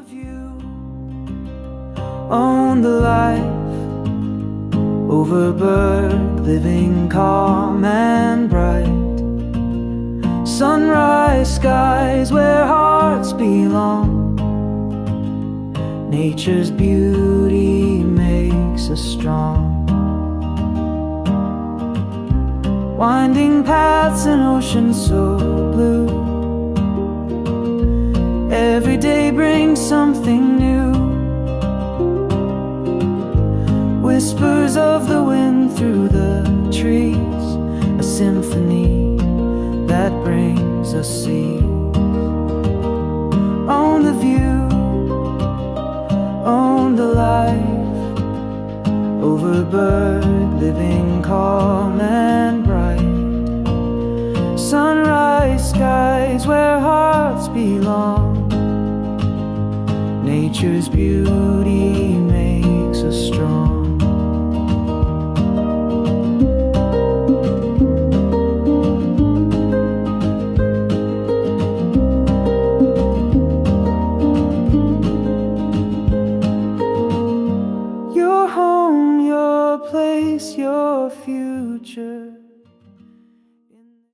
the view, own the life, overburdened, living calm and bright. Sunrise skies where hearts belong. Nature's beauty makes us strong. Winding paths and oceans so blue. Every day brings something new. Whispers of the wind through the trees, a symphony that brings us seas. Own the view, own the life, overburdened, living calm and bright. Sunrise skies where hearts belong. Nature's beauty makes us strong. Your home, your place, your future.